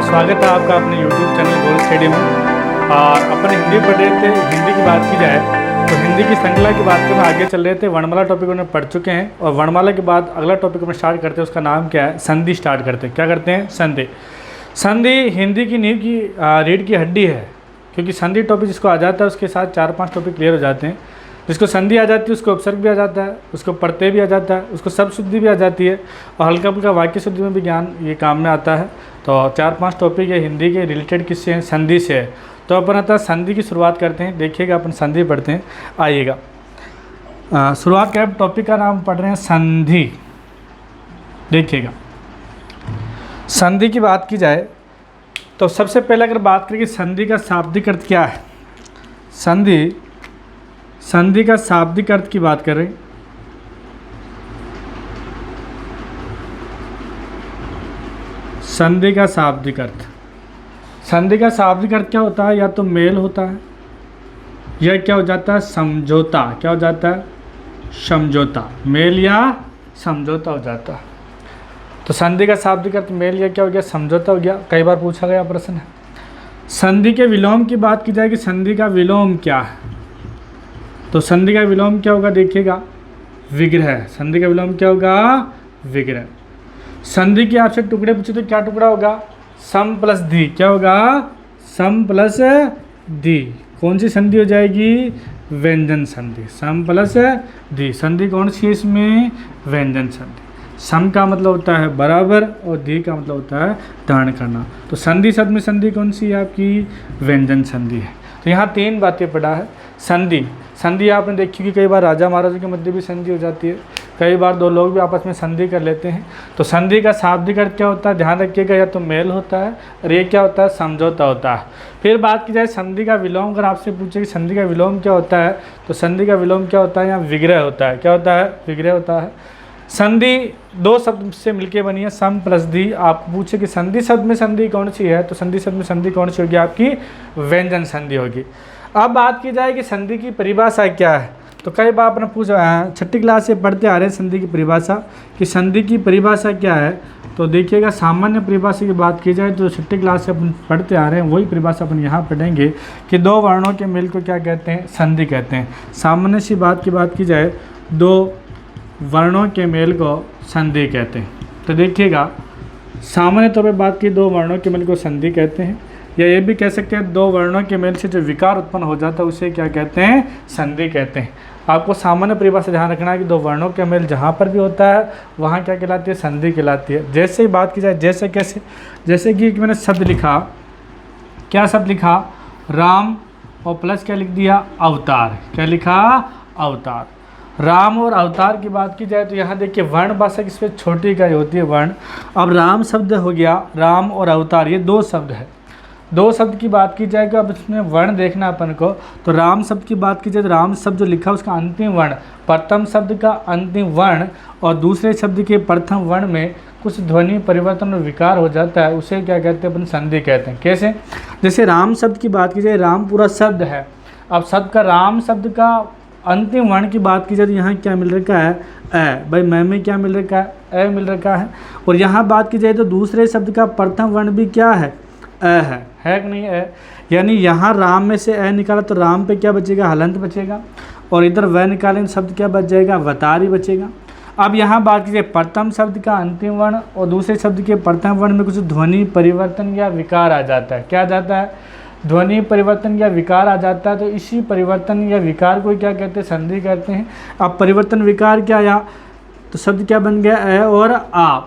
स्वागत है आपका अपने YouTube चैनल गोल स्टडी में। और अपन हिंदी पढ़ रहे थे। हिंदी की बात की जाए तो हिंदी की श्रृंखला की बात करना आगे चल रहे थे। वर्णमाला टॉपिक उन्हें पढ़ चुके हैं और वर्णमाला के बाद अगला टॉपिक में स्टार्ट करते हैं, उसका नाम क्या है, संधि स्टार्ट करते हैं। क्या करते हैं, संधि। संधि हिंदी की नींव की रीढ़ की हड्डी है, क्योंकि संधि टॉपिक जिसको आ जाता है उसके साथ 4-5 टॉपिक क्लियर हो जाते हैं। जिसको संधि आ जाती है उसको उपसर्ग भी आ जाता है, उसको प्रत्यय भी आ जाता है, उसको शब्द शुद्धि भी आ जाती है और हल्का फुल्का वाक्य शुद्धि में भी ज्ञान ये काम में आता है। तो 4-5 टॉपिक है हिंदी के रिलेटेड किससे हैं, संधि से है। तो अपन आता है संधि की शुरुआत करते हैं। देखिएगा अपन संधि पढ़ते हैं, आइएगा। शुरुआत क्या टॉपिक का नाम पढ़ रहे हैं, संधि। देखिएगा, संधि की बात की जाए तो सबसे पहले अगर बात करें कि संधि का शाब्दिक अर्थ क्या है, संधि का शाब्दिक अर्थ की बात करें संधि का शाब्दिक अर्थ, संधि का शाब्दिक अर्थ क्या होता है, या तो मेल होता है या क्या हो जाता है, समझौता। क्या हो जाता है, समझौता। मेल या समझौता हो जाता है। तो संधि का शाब्दिक अर्थ मेल या क्या हो गया, समझौता हो गया। कई बार पूछा गया प्रश्न है। संधि के विलोम की बात की जाए कि संधि का विलोम क्या है, तो संधि का विलोम क्या होगा, देखिएगा, विग्रह। संधि का विलोम क्या होगा, विग्रह। संधि के आपसे टुकड़े पूछे तो क्या टुकड़ा होगा, सम प्लस धी। क्या होगा, सम प्लस धी। कौन सी संधि हो जाएगी, व्यंजन संधि। सम प्लस धी संधि कौन सी है इसमें, व्यंजन संधि। सम का मतलब होता है बराबर और धी का मतलब होता है धारण करना। तो संधि शब्द में संधि कौन सी है आपकी, व्यंजन संधि है। तो यहाँ 3 बातें पढ़ा है। संधि आपने देखी कि कई बार राजा महाराजा के मध्य भी संधि हो जाती है, कई बार 2 लोग भी आपस में संधि कर लेते हैं। तो संधि का शाब्दिक अर्थ क्या होता है, ध्यान रखिएगा, या तो मेल होता है और ये क्या होता है, समझौता होता है। फिर बात की जाए संधि का विलोम, अगर आपसे पूछे कि संधि का विलोम क्या होता है, तो संधि का विलोम क्या होता है, यहाँ विग्रह होता है। क्या होता है, विग्रह होता है। संधि 2 शब्द से मिलकर बनी है, सम प्लस धी। आप पूछे कि संधि शब्द में संधि कौन सी है, तो संधि शब्द में संधि कौन सी होगी, आपकी व्यंजन संधि होगी। अब बात की जाए कि संधि की परिभाषा क्या है, तो कई बार आपने पूछा, 6ठी क्लास से पढ़ते आ रहे हैं संधि की परिभाषा, कि संधि की परिभाषा क्या है। तो देखिएगा, सामान्य परिभाषा की बात की जाए तो 6ठी क्लास से अपन पढ़ते आ रहे हैं, वही परिभाषा अपन यहाँ पढ़ेंगे कि 2 वर्णों के मेल को क्या कहते हैं, संधि कहते हैं। सामान्य सी बात की जाए 2 वर्णों के मेल को संधि कहते हैं। तो देखिएगा, सामान्य तौर पर बात की 2 वर्णों के मेल को संधि कहते हैं, या ये भी कह सकते हैं 2 वर्णों के मेल से जो विकार उत्पन्न हो जाता है उसे क्या कहते हैं, संधि कहते हैं। आपको सामान्य परिभाषा ध्यान रखना है कि 2 वर्णों के मेल जहाँ पर भी होता है वहाँ क्या कहलाती है, संधि कहलाती है। जैसे ही बात की जाए, जैसे कैसे, जैसे कि मैंने शब्द लिखा, क्या शब्द लिखा, राम और प्लस क्या लिख दिया, अवतार। क्या लिखा, अवतार। राम और अवतार की बात की जाए तो यहाँ देखिए वर्ण भाषा किस पे, छोटी इकाई होती है वर्ण। अब राम शब्द हो गया, राम और अवतार ये 2 शब्द है। 2 शब्द की बात की जाए, अब इसमें वर्ण देखना अपन को। तो राम शब्द की बात की जाए तो राम शब्द जो लिखा उसका अंतिम वर्ण, प्रथम शब्द का अंतिम वर्ण और दूसरे शब्द के प्रथम वर्ण में कुछ ध्वनि परिवर्तन और विकार हो जाता है, उसे क्या कहते हैं, अपन संधि कहते हैं। कैसे, जैसे राम शब्द की बात की जाए, राम पूरा शब्द है। अब शब्द का, राम शब्द का अंतिम वर्ण की बात की जाए तो यहाँ क्या मिल रखा है, ए। भाई मैं में क्या मिल रखा है, ए मिल रखा है। और यहाँ बात की जाए तो दूसरे शब्द का प्रथम वर्ण भी क्या है, ए है कि नहीं है। यानी यहाँ राम में से ए निकाला तो राम पे क्या बचेगा, हलंत बचेगा, और इधर वह निकालें शब्द क्या बच जाएगा, वतार ही बचेगा। अब यहाँ बात कीजिए प्रथम शब्द का अंतिम वर्ण और दूसरे शब्द के प्रथम वर्ण में कुछ ध्वनि परिवर्तन या विकार आ जाता है। क्या आ जाता है, ध्वनि परिवर्तन या विकार आ जाता है। तो इसी परिवर्तन या विकार को क्या कहते हैं, संधि कहते हैं। अब परिवर्तन विकार क्या आया, तो शब्द क्या बन गया, ए और आ।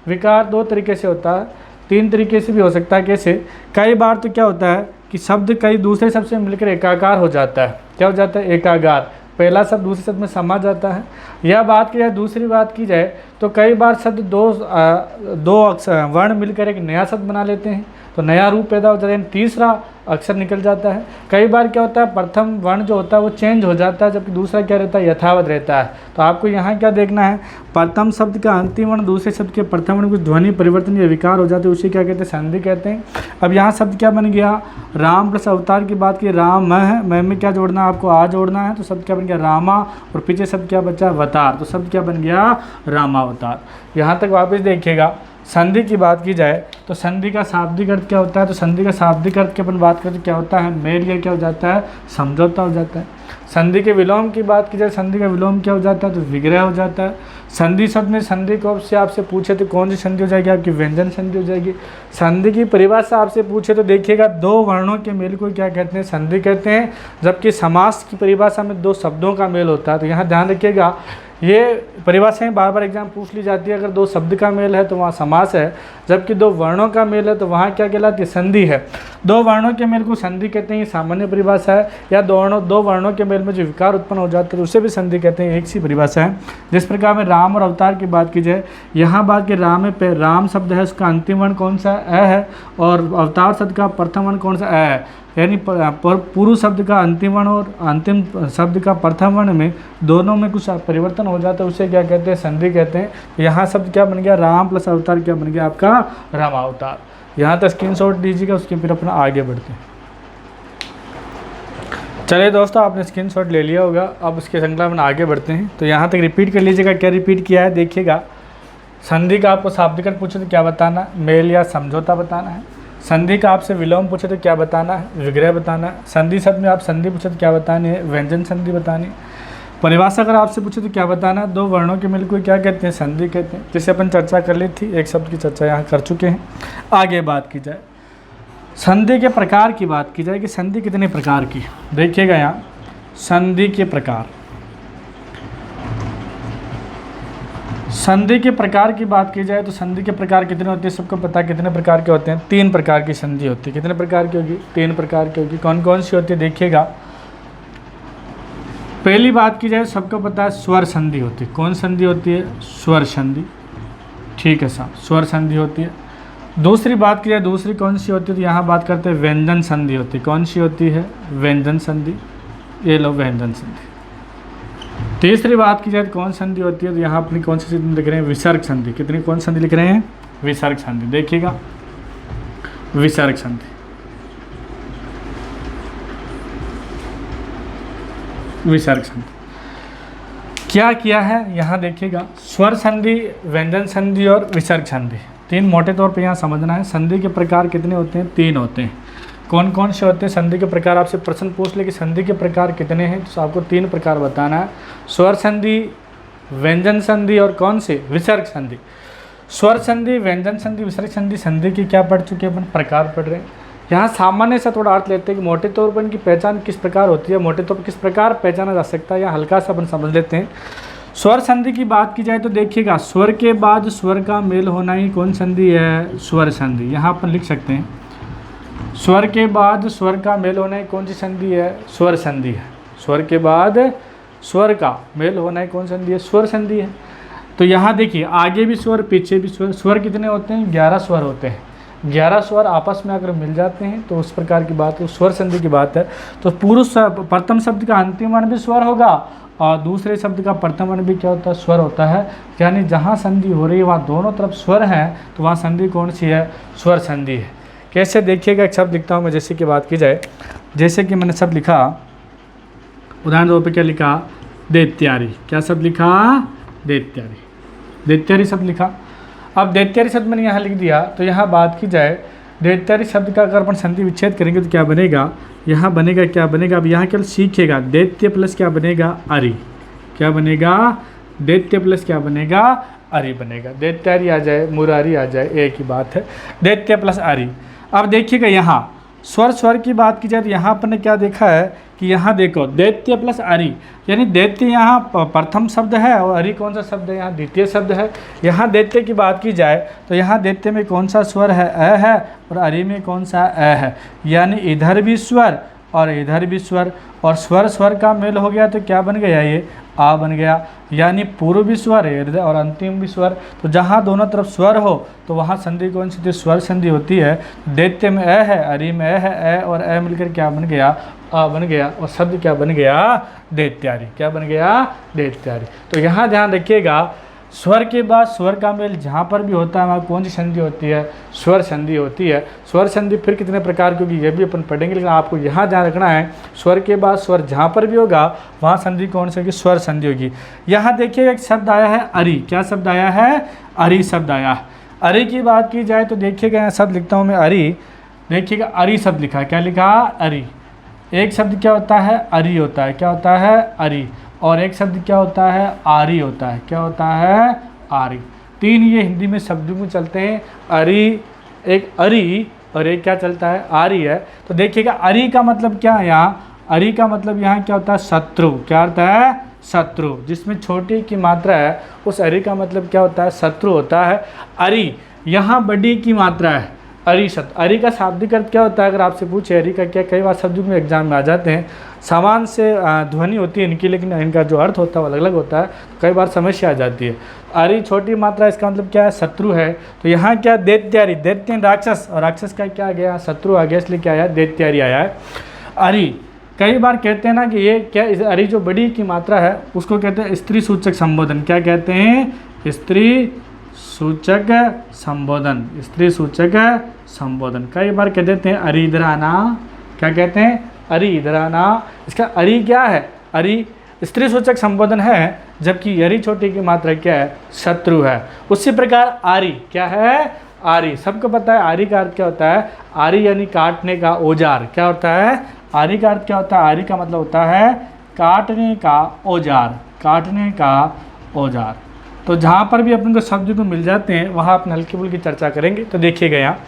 विकार 2 तरीके से होता है, 3 तरीके से भी हो सकता है। कैसे, कई बार तो क्या होता है कि शब्द कई दूसरे शब्द से मिलकर एकाकार हो जाता है। क्या हो जाता है, एकाकार। पहला शब्द दूसरे शब्द में समा जाता है। यह बात की जाए, दूसरी बात की जाए तो कई बार शब्द 2 अक्षर वर्ण मिलकर एक नया शब्द बना लेते हैं, तो नया रूप पैदा हो जाता है, तीसरा अक्षर निकल जाता है। कई बार क्या होता है, प्रथम वर्ण जो होता है वो चेंज हो जाता है, जबकि दूसरा क्या रहता है, यथावत रहता है। तो आपको यहाँ क्या देखना है, प्रथम शब्द का अंतिम वर्ण दूसरे शब्द के प्रथम वर्ण कुछ ध्वनि परिवर्तन या विकार हो जाते हैं, उसे क्या कहते हैं, संधि कहते हैं। अब यहाँ शब्द क्या बन गया, राम प्लस अवतार की बात की, राम है, मैं में क्या जोड़ना है, आपको आ जोड़ना है, तो शब्द क्या बन गया, रामा, और पीछे शब्द क्या बचा, अवतार। तो शब्द क्या बन गया, रामावतार। यहाँ तक वापस देखिएगा, संधि की बात की जाए तो संधि का शाब्दिक अर्थ क्या होता है, तो संधि का शाब्दिक अर्थ की अपन बात करें तो क्या होता है, मेल या क्या हो जाता है, समझौता हो जाता है। संधि के विलोम की बात की जाए, संधि का विलोम क्या हो जाता है, तो विग्रह हो जाता है। संधि शब्द में संधि को से आपसे पूछे तो कौन सी संधि हो जाएगी, आपकी व्यंजन संधि हो जाएगी। संधि की परिभाषा आपसे पूछे तो देखिएगा, दो वर्णों के मेल को क्या कहते हैं, संधि कहते हैं। जबकि समास की परिभाषा में दो शब्दों का मेल होता है। तो यहाँ ध्यान रखिएगा, ये परिभाषाएं बार बार एग्जाम पूछ ली जाती है। अगर दो शब्द का मेल है तो वहाँ समास है, जबकि दो वर्णों का मेल है तो वहाँ क्या कहलाती है, संधि है। दो वर्णों के मेल को संधि कहते हैं, ये सामान्य परिभाषा है। या दो वर्णों के मेल में जो विकार उत्पन्न हो जाते हैं उसे भी संधि कहते हैं, एक सी परिभाषा है। जिस प्रकार में राम और अवतार की बात की जाए, यहाँ बात की राम में राम शब्द है उसका अंतिम वर्ण कौन सा, अ है, और अवतार शब्द का प्रथम वर्ण कौन सा, अ है। यानी पूर्व शब्द का अंतिम वर्ण और अंतिम शब्द का प्रथम वर्ण में दोनों में कुछ परिवर्तन हो जाता है, उसे क्या कहते हैं, संधि कहते हैं। तो यहाँ शब्द क्या बन गया, राम प्लस अवतार क्या बन गया, आपका रामावतार। यहाँ तक स्क्रीनशॉट लीजिएगा, उसके फिर अपना आगे बढ़ते हैं। चलिए दोस्तों, आपने स्क्रीनशॉट ले लिया होगा, अब उसके श्रृंखला में आगे बढ़ते हैं। तो यहाँ तक रिपीट कर लीजिएगा, क्या रिपीट किया है देखिएगा। संधि का आपको शाब्दिक अर्थ पूछे तो क्या बताना, मेल या समझौता बताना है। संधि का आपसे विलोम पूछे तो क्या बताना है, विग्रह बताना है। संधि शब्द में आप संधि पूछे तो क्या बतानी है, व्यंजन संधि बतानी है। परिभाषा अगर आपसे पूछे तो क्या बताना, दो वर्णों के मेल को क्या कहते हैं, संधि कहते हैं। जिसे अपन चर्चा कर ली थी, एक शब्द की चर्चा यहाँ कर चुके हैं। आगे बात की जाए, संधि के प्रकार की बात की जाए कि संधि कितने प्रकार की, देखिएगा यहाँ संधि के प्रकार। संधि के प्रकार की बात की जाए तो संधि के प्रकार कितने होते हैं, सबको पता है कितने प्रकार के होते हैं, 3 प्रकार की संधि होती है। कितने प्रकार की होगी, 3 प्रकार की होगी। कौन कौन सी होती है देखिएगा। पहली बात की जाए, सबको पता है स्वर संधि होती है। कौन संधि होती है, स्वर संधि, ठीक है साहब, स्वर संधि होती है। दूसरी बात की जाए, दूसरी कौन सी होती है, तो यहाँ बात करते हैं व्यंजन संधि होती है। कौन सी होती है, व्यंजन संधि, ये लो व्यंजन संधि। तीसरी बात की जाए तो कौन संधि होती है, तो यहाँ अपनी कौन सी संधि लिख रहे हैं, विसर्ग संधि। कितनी कौन संधि लिख रहे हैं, विसर्ग संधि। देखिएगा विसर्ग संधि, विसर्ग संधि क्या किया है यहाँ देखिएगा, स्वर संधि, व्यंजन संधि और विसर्ग संधि, 3 मोटे तौर पे यहाँ समझना है। संधि के प्रकार कितने होते हैं, 3 होते हैं। कौन कौन से होते हैं संधि के प्रकार, आपसे प्रश्न पूछ ले कि संधि के प्रकार कितने हैं, तो आपको 3 प्रकार बताना है। स्वर संधि, व्यंजन संधि और कौन से, विसर्ग संधि। स्वर संधि, व्यंजन संधि, विसर्ग संधि, संधि की क्या पढ़ चुके हैं अपन, प्रकार पढ़ रहे हैं। यहाँ सामान्य सा थोड़ा अर्थ लेते हैं कि मोटे तौर पर इनकी पहचान किस प्रकार होती है, मोटे तौर पर किस प्रकार पहचाना जा सकता है, या हल्का सा अपन समझ लेते हैं। स्वर संधि की बात की जाए तो देखिएगा, स्वर के बाद स्वर का मेल होना ही कौन संधि है, स्वर संधि। यहाँ अपन लिख सकते हैं, स्वर के बाद स्वर का मेल होना ही कौन सी संधि है, स्वर संधि है। स्वर के बाद स्वर का मेल होना ही कौन संधि है, स्वर संधि है। तो यहाँ देखिए, आगे भी स्वर पीछे भी स्वर। स्वर कितने होते हैं, 11 स्वर होते हैं। 11 स्वर आपस में अगर मिल जाते हैं तो उस प्रकार की बात है, स्वर संधि की बात है। तो प्रथम शब्द का अंतिम वर्ण भी स्वर होगा और दूसरे शब्द का प्रथम वर्ण भी क्या होता है, स्वर होता है। यानी जहाँ संधि हो रही है वहाँ दोनों तरफ स्वर हैं, तो वहाँ संधि कौन सी है, स्वर संधि है। कैसे देखिएगा, एक शब्द लिखता हूँ मैं, जैसे कि बात की जाए, जैसे कि मैंने शब्द लिखा, उदाहरण तौर पर क्या लिखा, दैत्यारी। क्या शब्द लिखा, दैत्यारी, दैत्यारी शब्द लिखा। अब दैत्यारी शब्द मैंने यहाँ लिख दिया, तो यहाँ बात की जाए दैत्यारी शब्द का अगर अपन संधि विच्छेद करेंगे तो क्या बनेगा, यहाँ बनेगा, क्या बनेगा, अब यहाँ केवल सीखेगा, दैत्य प्लस क्या बनेगा, अरि। क्या बनेगा, दैत्य प्लस क्या बनेगा, अरि बनेगा। दैत्यारी आ जाए, मुरारी आ जाए, एक ही बात है, दैत्य प्लस अरि। अब देखिएगा यहाँ स्वर, स्वर की बात की जाए तो यहाँ अपन ने क्या देखा है कि यहाँ देखो दैत्य प्लस अरि, यानी दैत्य यहाँ प्रथम शब्द है और अरि कौन सा शब्द है, यहाँ द्वितीय शब्द है। यहाँ दैत्य की बात की जाए तो यहाँ दैत्य में कौन सा स्वर है, अ है, और अरि में कौन सा अ है। यानी इधर भी स्वर और इधर भी स्वर, और स्वर स्वर का मेल हो गया तो क्या बन गया, ये आ बन गया। यानी पूर्व भी स्वर है और अंतिम भी स्वर। तो जहाँ दोनों तरफ स्वर हो तो वहाँ संधि कौन सी थी, स्वर संधि होती है। दैत्य में अ है, अरि में अ है, अ और अ मिलकर क्या बन गया, आ बन गया, और शब्द क्या बन गया, दैत्यारी। क्या बन गया, दैत्यारी। तो यहाँ ध्यान रखिएगा, स्वर के बाद स्वर का मेल जहाँ पर भी होता है वहाँ कौन सी संधि होती है, स्वर संधि होती है। स्वर संधि फिर कितने प्रकार की होगी ये भी अपन पढ़ेंगे, लेकिन आपको यहाँ ध्यान रखना है, स्वर के बाद स्वर जहाँ पर भी होगा वहाँ संधि कौन सी होगी, स्वर संधि होगी। यहाँ देखिए एक शब्द आया है अरि। क्या शब्द आया है, अरि शब्द आया। अरि की बात की जाए तो देखिएगा यहाँ शब्द लिखता हूँ मैं अरि, देखिएगा अरि शब्द लिखा है, क्या लिखा अरि। एक शब्द क्या होता है अरि होता है, क्या होता है अरि। और एक शब्द क्या होता है आरी होता है, क्या होता है आरी। तीन ये हिंदी में शब्दों में चलते हैं, अरि, एक अरि और एक क्या चलता है आरी है। तो देखिएगा अरि का मतलब क्या है यहाँ, अरि का मतलब यहाँ क्या होता है शत्रु, क्या होता है शत्रु, जिसमें छोटी की मात्रा है उस अरि का मतलब क्या होता है शत्रु होता है। अरि यहाँ बड़ी की मात्रा है, अरि शब्द। अरि का शाब्दिक अर्थ क्या होता है, अगर आपसे पूछे अरि का क्या, कई बार शब्दों में एग्जाम में आ जाते हैं, समान से ध्वनि होती है इनकी लेकिन इनका जो अर्थ होता है वो अलग अलग होता है, कई बार समस्या आ जाती है। अरि छोटी मात्रा, इसका मतलब क्या है शत्रु है। तो यहाँ क्या दैत्यारी, दैत्य राक्षस, और राक्षस का क्या आ गया शत्रु आ गया, इसलिए क्या आया दैत्यारी आया है। अरि कई बार कहते हैं ना कि ये क्या, अरि जो बड़ी की मात्रा है उसको कहते हैं स्त्री सूचक संबोधन, क्या कहते हैं स्त्री सूचक संबोधन, स्त्री सूचक संबोधन। कई बार कह देते हैं अरि इधर आना, क्या कहते हैं अरि इधर आना। इसका अरि क्या है, अरि स्त्री सूचक संबोधन है, जबकि अरि छोटी की मात्रा क्या है शत्रु है। उसी प्रकार आरी क्या है, आरी सबको पता है आरी का अर्थ क्या होता है, आरी यानी काटने का औजार, क्या होता है आरी का अर्थ क्या होता है, आरी का मतलब होता है काटने का औजार, काटने का औजार। तो जहाँ पर भी अपन को शब्द को मिल जाते हैं वहाँ अपन हल्की फुल्की चर्चा करेंगे। तो देखिएगा यहाँ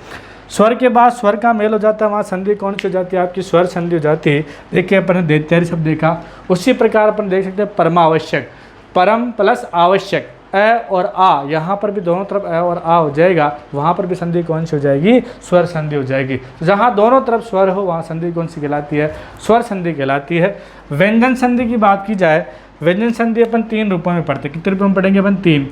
स्वर के बाद स्वर का मेल हो जाता है, वहाँ संधि कौन सी हो जाती है आपकी स्वर संधि हो जाती है। देखिए अपन ने दैत्यारी शब्द देखा, उसी प्रकार अपन देख सकते हैं परमावश्यक, परम प्लस आवश्यक, अ और आ, यहाँ पर भी दोनों तरफ अ और आ हो जाएगा, वहाँ पर भी संधि कौन सी हो जाएगी स्वर संधि हो जाएगी। जहाँ दोनों तरफ स्वर हो वहाँ संधि कौन सी कहलाती है, स्वर संधि कहलाती है। व्यंजन संधि की बात की जाए, व्यंजन संधि अपन तीन रूपों में पढ़ते हैं। कितने रूपों में पढ़ेंगे अपन, तीन।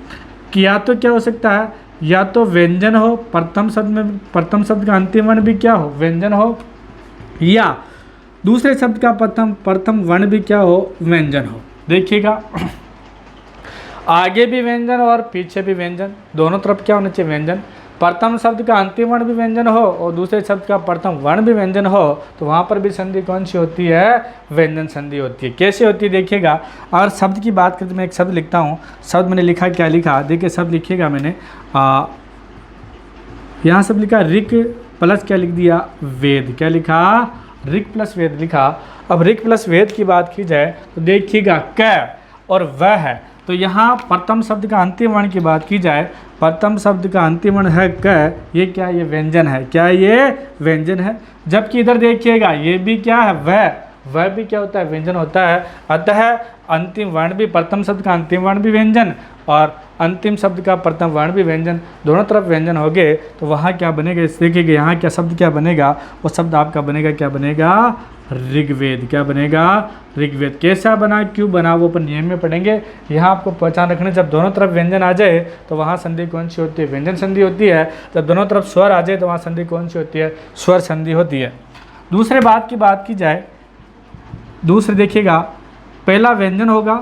कि या तो क्या हो सकता है, या तो व्यंजन हो, प्रथम शब्द में प्रथम शब्द का अंतिम वर्ण भी क्या हो व्यंजन हो, या दूसरे शब्द का प्रथम वर्ण भी क्या हो व्यंजन हो। देखिएगा आगे भी व्यंजन और पीछे भी व्यंजन, दोनों तरफ क्या होना चाहिए व्यंजन। प्रथम शब्द का अंतिम वर्ण भी व्यंजन हो और दूसरे शब्द का प्रथम वर्ण भी व्यंजन हो, तो वहाँ पर भी संधि कौन सी होती है, व्यंजन संधि होती है। कैसे होती है देखिएगा। और शब्द की बात करते मैं एक शब्द लिखता हूँ, शब्द मैंने लिखा क्या लिखा, देखिए शब्द लिखिएगा मैंने यहाँ शब्द लिखा ऋक प्लस क्या लिख दिया वेद, क्या लिखा ऋक प्लस वेद लिखा। अब ऋक प्लस वेद की बात की जाए तो देखिएगा क और वह है, तो यहाँ प्रथम शब्द का अंतिम वर्ण की बात की जाए, प्रथम शब्द का अंतिम वर्ण है क, ये क्या ये व्यंजन है, क्या ये व्यंजन है। जबकि इधर देखिएगा ये भी क्या है वह भी क्या होता है व्यंजन होता है। अतः अंतिम वर्ण भी, प्रथम शब्द का अंतिम वर्ण भी व्यंजन और अंतिम शब्द का प्रथम वर्ण भी व्यंजन, दोनों तरफ व्यंजन हो गए, तो वहाँ क्या बनेगा देखिएगा, यहाँ क्या शब्द क्या बनेगा, वो शब्द आपका बनेगा क्या बनेगा ऋग्वेद, क्या बनेगा ऋग्वेद। कैसा बना क्यों बना वो अपन नियम में पढ़ेंगे। यहाँ आपको पहचान रखने, जब दोनों तरफ व्यंजन आ जाए तो वहाँ संधि कौन सी होती है, व्यंजन संधि होती है। जब दोनों तरफ स्वर आ जाए तो वहाँ संधि कौन सी होती है, स्वर संधि होती है। दूसरे बात की बात की जाए, दूसरे देखिएगा पहला व्यंजन होगा,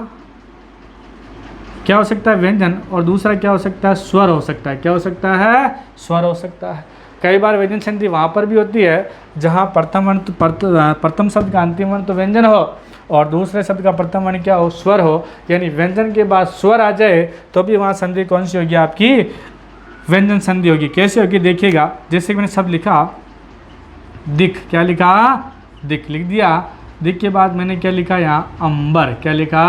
क्या हो सकता है व्यंजन, और दूसरा क्या हो सकता है स्वर हो सकता है, क्या हो सकता है स्वर हो सकता है। कई बार व्यंजन संधि वहाँ पर भी होती है जहाँ प्रथम शब्द का अंतिम वर्ण तो व्यंजन हो और दूसरे शब्द का प्रथम वर्ण क्या हो स्वर हो, यानी व्यंजन के बाद स्वर आ जाए तो भी वहाँ संधि कौन सी होगी आपकी व्यंजन संधि होगी। कैसे होगी देखिएगा, जैसे कि मैंने शब्द लिखा दिख, क्या लिखा दिख लिख दिया, दिख के बाद मैंने क्या लिखा यहाँ अंबर, क्या लिखा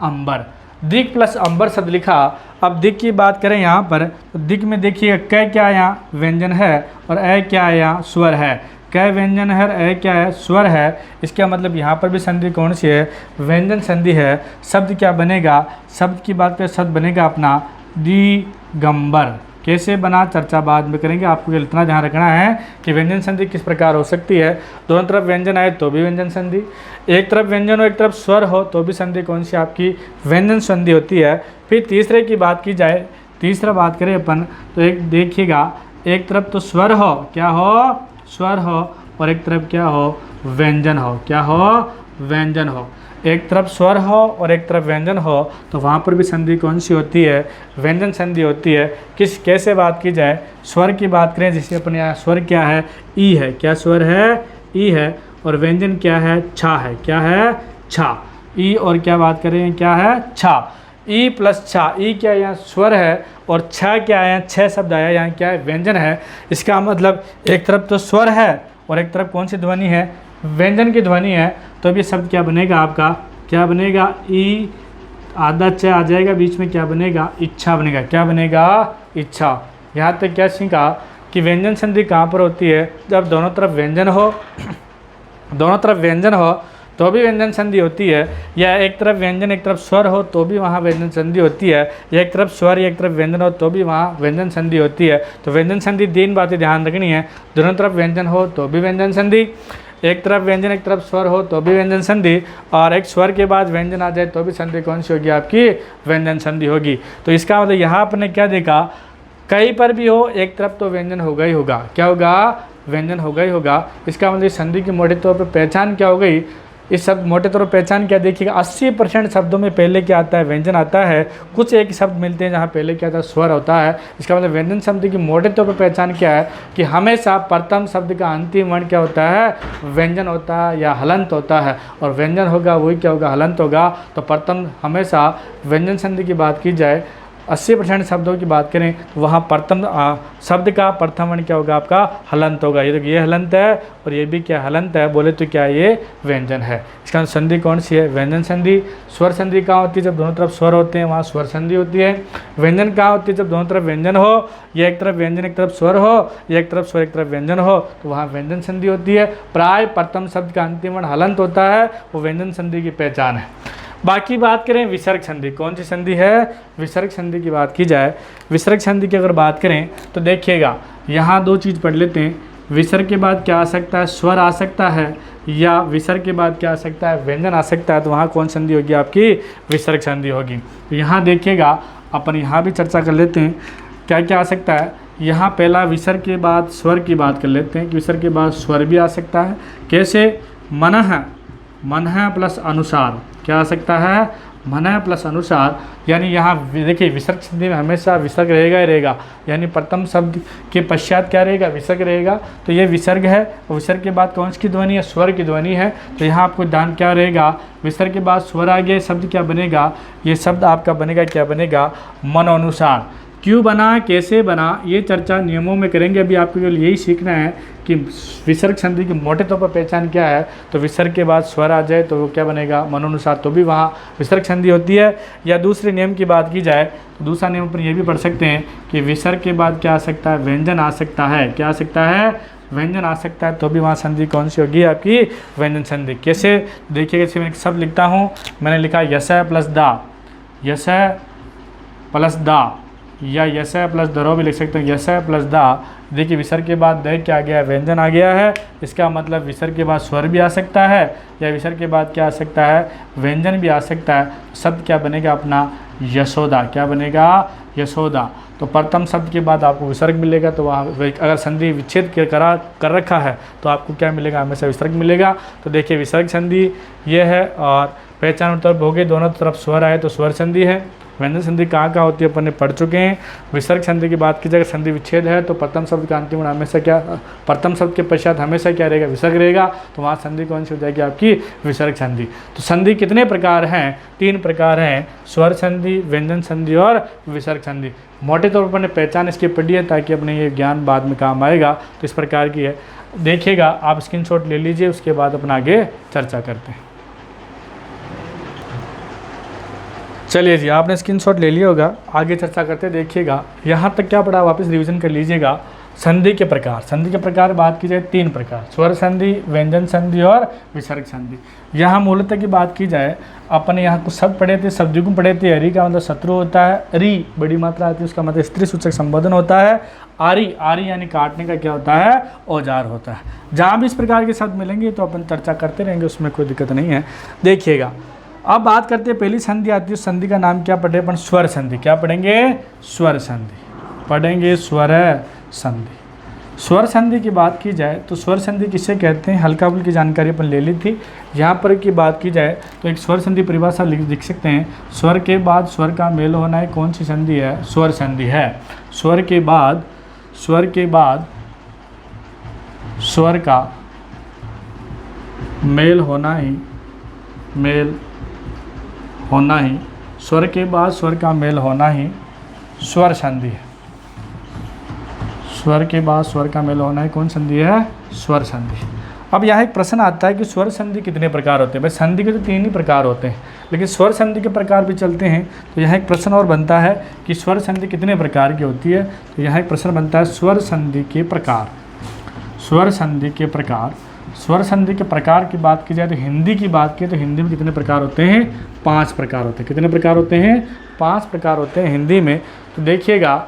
अंबर, दिक प्लस अंबर शब्द लिखा। अब दिक की बात करें यहाँ पर तो दिक में देखिए क क्या है यहाँ व्यंजन है और अ क्या है यहाँ स्वर है, क व्यंजन है और अ क्या है स्वर है। इसका मतलब यहाँ पर भी संधि कौन सी है व्यंजन संधि है। शब्द क्या बनेगा, शब्द की बात करें शब्द बनेगा अपना दिगंबर। कैसे बना चर्चा बाद में करेंगे, आपको इतना ध्यान रखना है कि व्यंजन संधि किस प्रकार हो सकती है। दोनों तरफ व्यंजन आए तो भी व्यंजन संधि, एक तरफ व्यंजन हो एक तरफ स्वर हो तो भी संधि कौन सी आपकी व्यंजन संधि होती है। फिर तीसरे की बात की जाए, तीसरा बात करें अपन तो एक देखिएगा एक तरफ तो स्वर हो, क्या हो स्वर हो, और एक तरफ क्या हो व्यंजन हो, क्या हो व्यंजन हो। एक तरफ स्वर हो और एक तरफ व्यंजन हो तो वहाँ पर भी संधि कौन सी होती है व्यंजन संधि होती है। किस कैसे बात की जाए, स्वर की बात करें जैसे अपने यहाँ स्वर क्या है ई है, क्या स्वर है ई है, और व्यंजन क्या है छा है, क्या है छा, ई और क्या बात करें क्या है छा। ई प्लस छा, ई क्या है यहाँ स्वर है और छ क्या है यहाँ छह शब्द आया, यहाँ क्या है व्यंजन है। इसका मतलब एक तरफ तो स्वर है और एक तरफ कौन सी ध्वनि है, व्यंजन की ध्वनि है। तो अब ये शब्द क्या बनेगा आपका, क्या बनेगा, ई आधा च आ जाएगा, बीच में क्या बनेगा, इच्छा बनेगा। क्या बनेगा, इच्छा। यहाँ तक क्या सीखा कि व्यंजन संधि कहाँ पर होती है, जब दोनों तरफ व्यंजन हो, दोनों तरफ व्यंजन हो तो भी व्यंजन संधि होती है, या एक तरफ व्यंजन एक तरफ स्वर हो तो भी वहाँ व्यंजन संधि होती है, या एक तरफ स्वर एक तरफ व्यंजन हो तो भी वहाँ व्यंजन संधि होती है। तो व्यंजन संधि 3 बातें ध्यान रखनी है, दोनों तरफ व्यंजन हो तो भी व्यंजन संधि, एक तरफ व्यंजन एक तरफ स्वर हो तो भी व्यंजन संधि, और एक स्वर के बाद व्यंजन आ जाए तो भी संधि कौन सी होगी आपकी, व्यंजन संधि होगी। तो इसका मतलब यहाँ आपने क्या देखा, कहीं पर भी हो एक तरफ तो व्यंजन होगा ही होगा। क्या होगा, व्यंजन होगा ही होगा। इसका मतलब संधि की मोटे तौर पर पहचान क्या हो गई, इस शब्द मोटे तौर पर पहचान क्या देखिएगा, 80% शब्दों में पहले क्या आता है, व्यंजन आता है। कुछ एक शब्द मिलते हैं जहाँ पहले क्या आता है, स्वर होता है। इसका मतलब व्यंजन शब्द की मोटे तौर पर पहचान क्या है कि हमेशा प्रथम शब्द का अंतिम वर्ण क्या होता है, व्यंजन होता है या हलंत होता है, और व्यंजन होगा वही क्या होगा, हलंत होगा। तो प्रथम हमेशा व्यंजन संधि की बात की जाए, 80% शब्दों की बात करें तो वहाँ प्रथम शब्द का प्रथम वर्ण क्या होगा आपका, हलंत होगा। ये देखिए ये हलंत है और ये भी क्या हलंत है, बोले तो क्या ये व्यंजन है। इसका संधि कौन सी है, व्यंजन संधि। स्वर संधि कहाँ होती है, जब दोनों तरफ स्वर होते हैं वहाँ स्वर संधि होती है। व्यंजन कहाँ होती है, जब दोनों तरफ व्यंजन हो, या एक तरफ व्यंजन एक तरफ स्वर हो, या एक तरफ स्वर एक तरफ व्यंजन हो, तो वहाँ व्यंजन संधि होती है। प्राय प्रथम शब्द का अंतिम वर्ण हलंत होता है, वो व्यंजन संधि की पहचान है। बाकी बात करें विसर्ग संधि, कौन सी संधि है, विसर्ग संधि की बात की जाए, विसर्ग संधि की अगर बात करें तो देखिएगा यहाँ 2 चीज़ पढ़ लेते हैं। विसर्ग के बाद क्या आ सकता है, स्वर आ सकता है, या विसर्ग के बाद क्या आ सकता है, व्यंजन आ सकता है। तो वहाँ कौन संधि होगी आपकी, विसर्ग संधि होगी। तो यहाँ देखिएगा अपन यहाँ भी चर्चा कर लेते हैं क्या क्या आ सकता है। यहाँ पहला विसर्ग के बाद स्वर की बात कर लेते हैं कि विसर्ग के बाद स्वर भी आ सकता है। कैसे, मनः, मनः प्लस अनुसार, क्या आ सकता है, मनः प्लस अनुसार। यानी यहाँ देखिए विसर्ग संधि में हमेशा विसर्ग रहेगा ही रहेगा, यानी प्रथम शब्द के पश्चात क्या रहेगा, विसर्ग रहेगा। तो ये विसर्ग है, और विसर्ग के बाद कौन सी ध्वनि है, स्वर की ध्वनि है। तो यहाँ आपको ध्यान क्या रहेगा, विसर्ग के बाद स्वर आ गया, शब्द क्या बनेगा, ये शब्द आपका बनेगा क्या बनेगा, मनोनुसार। क्यों बना, कैसे बना, ये चर्चा नियमों में करेंगे। अभी आपको केवल यही सीखना है कि विसर्ग संधि की मोटे तौर पर पहचान क्या है। तो विसर्ग के बाद स्वर आ जाए तो वो क्या बनेगा, मनोनुसार, तो भी वहाँ विसर्ग संधि होती है। या दूसरे नियम की बात की जाए तो दूसरा नियम पर ये भी पढ़ सकते हैं कि विसर्ग के बाद क्या आ सकता है, व्यंजन आ सकता है। क्या आ सकता है, व्यंजन आ सकता है, तो भी वहाँ संधि कौन सी होगी आपकी, व्यंजन संधि। कैसे देखिएगा, जैसे मैं एक शब्द लिखता हूँ, मैंने लिखा यस प्लस दा, यस प्लस दा, या यस प्लस दरो भी लिख सकते हैं, यस प्लस दा। देखिए विसर्ग के बाद द क्या आ गया, व्यंजन आ गया है। इसका मतलब विसर्ग के बाद स्वर भी आ सकता है, या विसर्ग के बाद क्या आ सकता है, व्यंजन भी आ सकता है। शब्द क्या बनेगा अपना, यशोदा। क्या बनेगा, यशोदा। तो प्रथम शब्द के बाद आपको विसर्ग मिलेगा, तो वहाँ अगर संधि विच्छेद कर रखा है तो आपको क्या मिलेगा, हमेशा विसर्ग मिलेगा। तो देखिए विसर्ग संधि ये है, और पहचान उत्तर हो गई, दोनों तरफ स्वर आए तो स्वर संधि है। व्यंजन संधि कहाँ कहाँ होती है अपन ने पढ़ चुके हैं। विसर्ग संधि की बात की जाए, संधि विच्छेद है तो प्रथम शब्द का अंतिम हमेशा क्या, प्रथम शब्द के पश्चात हमेशा क्या रहेगा, विसर्ग रहेगा। तो वहाँ संधि कौन सी हो जाएगी आपकी, विसर्ग संधि। तो संधि कितने प्रकार हैं, 3 प्रकार हैं, स्वर संधि, व्यंजन संधि और विसर्ग संधि। मोटे तौर पर पहचान इसकी पढ़ी है ताकि अपने ये ज्ञान बाद में काम आएगा। तो इस प्रकार की है, देखिएगा आप स्क्रीनशॉट ले लीजिए, उसके बाद अपना आगे चर्चा करते हैं। चलिए जी, आपने स्क्रीनशॉट ले लिया होगा, आगे चर्चा करते देखिएगा। यहाँ तक क्या पढ़ा, वापस रिवीजन कर लीजिएगा। संधि के प्रकार, संधि के प्रकार बात की जाए 3 प्रकार, स्वर संधि, व्यंजन संधि और विसर्ग संधि। यहाँ मूलतः की बात की जाए, अपन यहाँ कुछ शब्द पढ़े थे, शब्दों पढ़े थे। हरि का मतलब शत्रु होता है, री बड़ी मात्रा आती है, उसका मतलब स्त्री सूचक संबोधन होता है। आरी, आरी यानी काटने का क्या होता है, औजार होता है। जहाँ भी इस प्रकार के शब्द मिलेंगे तो अपन चर्चा करते रहेंगे, उसमें कोई दिक्कत नहीं है। देखिएगा अब बात करते हैं, पहली संधि आती है, संधि का नाम क्या पढ़े अपन, स्वर संधि। क्या पढ़ेंगे, स्वर संधि पढ़ेंगे, स्वर संधि। स्वर संधि की बात की जाए तो स्वर संधि किसे कहते हैं, हल्का फुल्की जानकारी अपन ले ली थी। यहाँ पर की बात की जाए तो एक स्वर संधि परिभाषा लिख सकते हैं, स्वर के बाद स्वर का मेल होना है, कौन सी संधि है, स्वर संधि है। स्वर के बाद स्वर का मेल होना ही स्वर के बाद स्वर का मेल होना ही स्वर संधि है। स्वर के बाद स्वर का मेल होना ही कौन संधि है? स्वर संधि। अब यहाँ एक प्रश्न आता है कि स्वर संधि कितने प्रकार होते हैं? भाई संधि के तो 3 ही प्रकार होते हैं, लेकिन स्वर संधि के प्रकार भी चलते हैं। तो यहाँ एक प्रश्न और बनता है कि स्वर संधि कितने प्रकार की होती है? तो यहाँ एक प्रश्न बनता है स्वर संधि के प्रकार। स्वर संधि के प्रकार, स्वर संधि के प्रकार की बात की जाए तो हिंदी की बात की तो हिंदी में कितने प्रकार होते हैं? 5 प्रकार होते हैं। कितने प्रकार होते हैं? 5 प्रकार होते हैं हिंदी में। तो देखिएगा,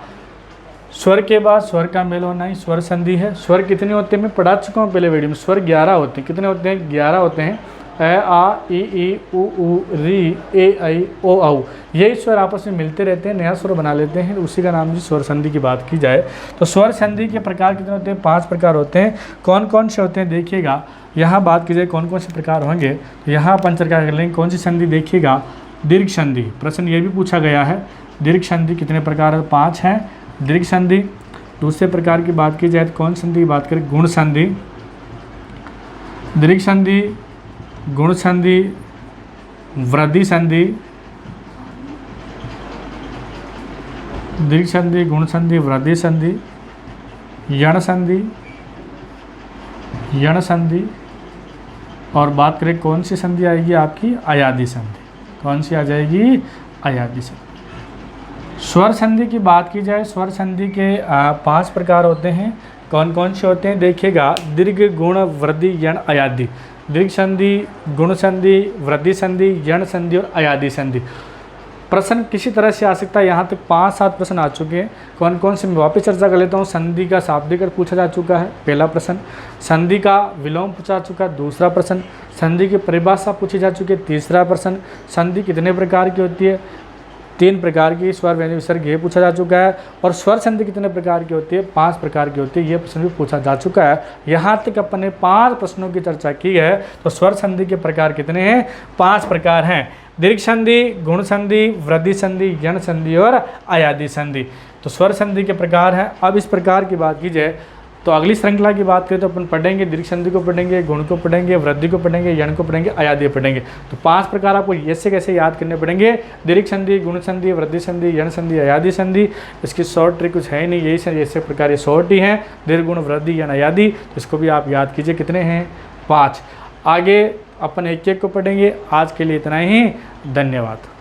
स्वर के बाद स्वर का मेल होना ही स्वर संधि है। स्वर कितने होते हैं? मैं पढ़ा चुका हूँ पहले वीडियो में। स्वर 11 होते हैं। कितने होते हैं? 11 होते हैं। ए आ ई उ री ए ऐ ओ औ, यही स्वर आपस में मिलते रहते हैं, नया स्वर बना लेते हैं, उसी का नाम जी स्वर संधि की बात की जाए तो स्वर संधि के प्रकार कितने होते हैं? 5 प्रकार होते हैं। कौन कौन से होते हैं देखिएगा, यहाँ बात की जाए कौन कौन से प्रकार होंगे तो यहाँ अपन चर्चा कर लेंगे। कौन सी संधि देखिएगा? दीर्घ संधि। प्रश्न ये भी पूछा गया है, दीर्घ संधि कितने प्रकार है? 5 हैं दीर्घ संधि। दूसरे प्रकार की बात की जाए तो कौन संधि की बात करें? गुण संधि। दीर्घ संधि, गुण संधि, वृद्धि संधि, दीर्घ संधि, गुण संधि, वृद्धि संधि, यण संधि, यण संधि, और बात करें कौन सी संधि आएगी आपकी? अयादी संधि। कौन सी आ जाएगी? अयादी संधि। स्वर संधि की बात की जाए, स्वर संधि के 5 प्रकार होते हैं। कौन कौन से होते हैं देखिएगा? दीर्घ, गुण, वृद्धि, यण, अयादी। दीर्घ संधि, गुण संधि, वृद्धि संधि, यण संधि और अयादी संधि। प्रश्न किसी तरह से आ सकता है। यहाँ तक 5-7 प्रश्न आ चुके हैं। कौन कौन से मैं वापस चर्चा कर लेता हूँ। संधि का शाब्दिक अर्थ पूछा जा चुका है, पहला प्रश्न। संधि का विलोम पूछा जा चुका है, दूसरा प्रश्न। संधि की परिभाषा पूछी जा चुकी है, तीसरा प्रश्न। संधि कितने प्रकार की होती है? 3 प्रकार की। स्वर, व्यंजन, विसर्ग ये पूछा जा चुका है। और स्वर संधि कितने प्रकार की होती है? 5 प्रकार की होती है, ये प्रश्न भी पूछा जा चुका है। यहाँ तक अपन ने 5 प्रश्नों की चर्चा की है। तो स्वर संधि के प्रकार कितने हैं? 5 प्रकार हैं। दीर्घ संधि, गुण संधि, वृद्धि संधि, यण संधि और अयादी संधि। तो स्वर संधि के प्रकार हैं। अब इस प्रकार की बात की जाए तो अगली श्रृंखला की बात करें तो अपन पढ़ेंगे दीर्घ संधि को पढ़ेंगे, गुण को पढ़ेंगे, वृद्धि को पढ़ेंगे, यण को पढ़ेंगे, अयादी पढ़ेंगे। तो 5 प्रकार आपको ऐसे कैसे याद करने पड़ेंगे? दीर्घ संधि, गुण संधि, वृद्धि संधि, यण संधि, अयादी संधि। इसकी शॉर्ट ट्रिक कुछ है ही नहीं, यही ऐसे प्रकार ये शॉर्ट ही हैं, दीर्घ, गुण, वृद्धि, यण, अयादी। तो इसको भी आप याद कीजिए। कितने हैं? 5। आगे अपन एक एक को पढ़ेंगे। आज के लिए इतना ही, धन्यवाद।